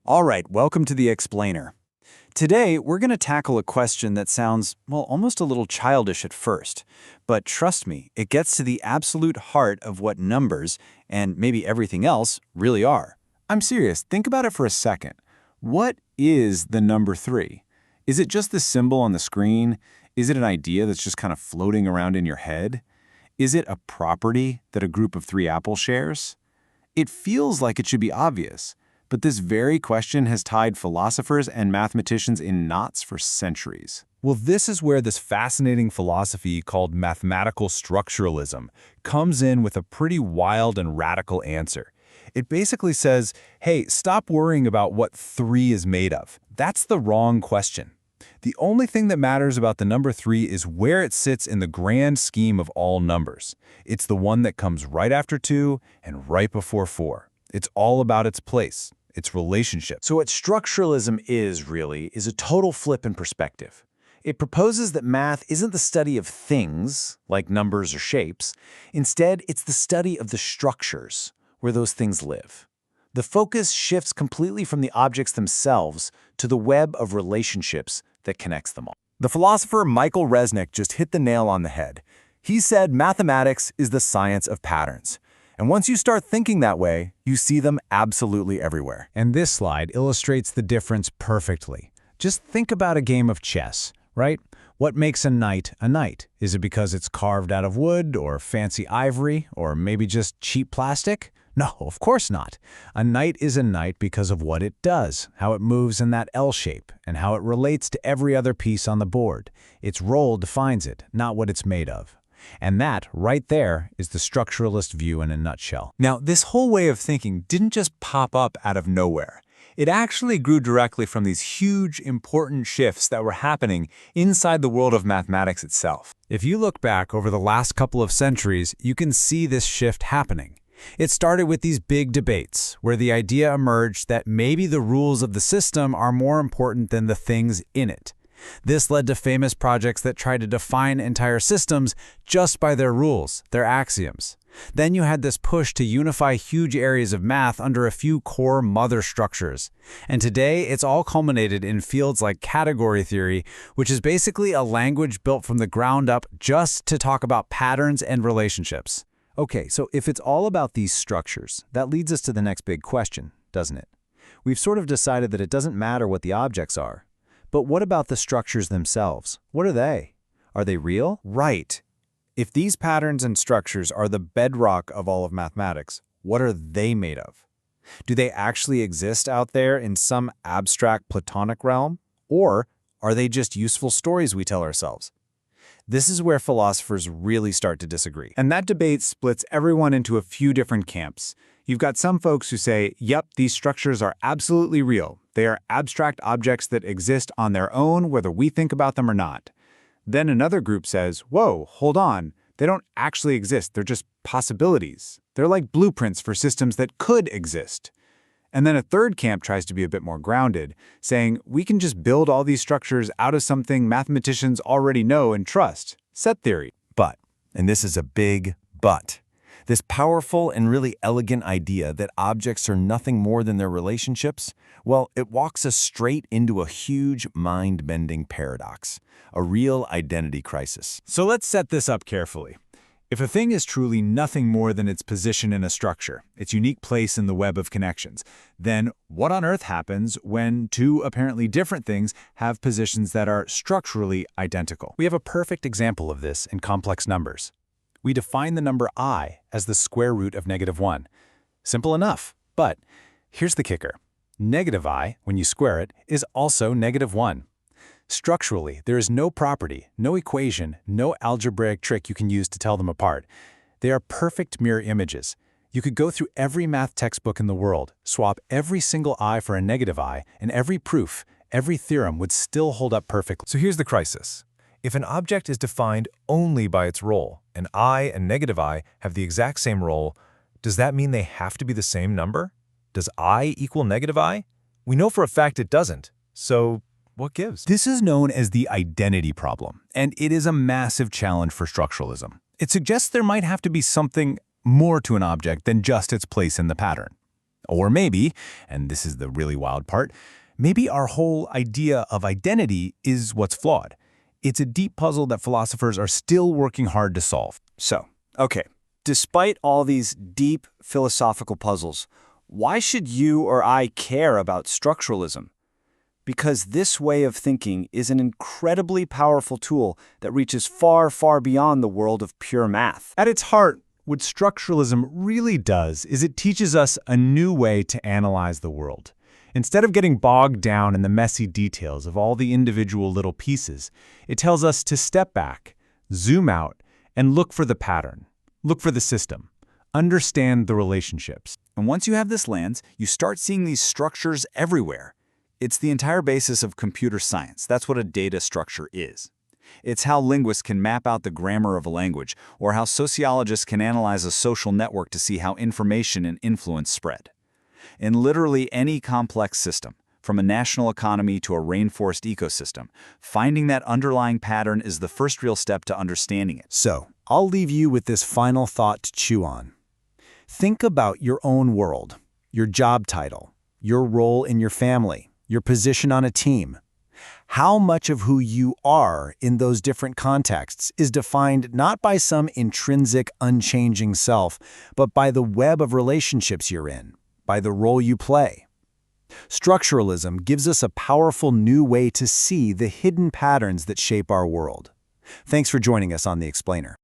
All right, welcome to the Explainer. Today, we're going to tackle a question that sounds, well, almost a little childish at first. But trust me, it gets to the absolute heart of what numbers, and maybe everything else, really are. I'm serious, think about it for a second. What is the number 3? Is it just the symbol on the screen? Is it an idea that's just kind of floating around in your head? Is it a property that a group of 3 apples shares? It feels like it should be obvious. But this very question has tied philosophers and mathematicians in knots for centuries. Well, this is where this fascinating philosophy called mathematical structuralism comes in with a pretty wild and radical answer. It basically says, hey, stop worrying about what 3 is made of. That's the wrong question. The only thing that matters about the number 3 is where it sits in the grand scheme of all numbers. It's the one that comes right after 2 and right before 4. It's all about its place. Its relationship. So what structuralism is, really, is a total flip in perspective. It proposes that math isn't the study of things, like numbers or shapes. Instead, it's the study of the structures, where those things live. The focus shifts completely from the objects themselves to the web of relationships that connects them all. The philosopher Michael Resnick just hit the nail on the head. He said mathematics is the science of patterns. And once you start thinking that way, you see them absolutely everywhere. And this slide illustrates the difference perfectly. Just think about a game of chess, right? What makes a knight a knight? Is it because it's carved out of wood or fancy ivory or maybe just cheap plastic? No, of course not. A knight is a knight because of what it does, how it moves in that L shape, and how it relates to every other piece on the board. Its role defines it, not what it's made of. And that, right there, is the structuralist view in a nutshell. Now, this whole way of thinking didn't just pop up out of nowhere. It actually grew directly from these huge, important shifts that were happening inside the world of mathematics itself. If you look back over the last couple of centuries, you can see this shift happening. It started with these big debates, where the idea emerged that maybe the rules of the system are more important than the things in it. This led to famous projects that tried to define entire systems just by their rules, their axioms. Then you had this push to unify huge areas of math under a few core mother structures. And today, it's all culminated in fields like category theory, which is basically a language built from the ground up just to talk about patterns and relationships. Okay, so if it's all about these structures, that leads us to the next big question, doesn't it? We've sort of decided that it doesn't matter what the objects are. But what about the structures themselves? What are they? Are they real? Right. If these patterns and structures are the bedrock of all of mathematics, what are they made of? Do they actually exist out there in some abstract Platonic realm? Or are they just useful stories we tell ourselves? This is where philosophers really start to disagree. And that debate splits everyone into a few different camps. You've got some folks who say, yep, these structures are absolutely real. They are abstract objects that exist on their own, whether we think about them or not. Then another group says, whoa, hold on. They don't actually exist. They're just possibilities. They're like blueprints for systems that could exist. And then a third camp tries to be a bit more grounded, saying we can just build all these structures out of something mathematicians already know and trust, set theory. But, and this is a big but, this powerful and really elegant idea that objects are nothing more than their relationships, well, it walks us straight into a huge mind-bending paradox, a real identity crisis. So let's set this up carefully. If a thing is truly nothing more than its position in a structure, its unique place in the web of connections, then what on earth happens when two apparently different things have positions that are structurally identical? We have a perfect example of this in complex numbers. We define the number I as the square root of -1. Simple enough, but here's the kicker. -I, when you square it, is also -1. Structurally, there is no property, no equation, no algebraic trick you can use to tell them apart. They are perfect mirror images. You could go through every math textbook in the world, swap every single I for a -I, and every proof, every theorem would still hold up perfectly. So here's the crisis. If an object is defined only by its role, and I and -I have the exact same role, does that mean they have to be the same number? Does I equal -I? We know for a fact it doesn't. So what gives? This is known as the identity problem, and it is a massive challenge for structuralism. It suggests there might have to be something more to an object than just its place in the pattern. Or maybe, and this is the really wild part, maybe our whole idea of identity is what's flawed. It's a deep puzzle that philosophers are still working hard to solve. So, okay, despite all these deep philosophical puzzles, why should you or I care about structuralism? Because this way of thinking is an incredibly powerful tool that reaches far, far beyond the world of pure math. At its heart, what structuralism really does is it teaches us a new way to analyze the world. Instead of getting bogged down in the messy details of all the individual little pieces, it tells us to step back, zoom out, and look for the pattern. Look for the system. Understand the relationships. And once you have this lens, you start seeing these structures everywhere. It's the entire basis of computer science. That's what a data structure is. It's how linguists can map out the grammar of a language, or how sociologists can analyze a social network to see how information and influence spread. In literally any complex system, from a national economy to a rainforest ecosystem, finding that underlying pattern is the first real step to understanding it. So, I'll leave you with this final thought to chew on. Think about your own world, your job title, your role in your family, your position on a team. How much of who you are in those different contexts is defined not by some intrinsic, unchanging self, but by the web of relationships you're in, by the role you play. Structuralism gives us a powerful new way to see the hidden patterns that shape our world. Thanks for joining us on The Explainer.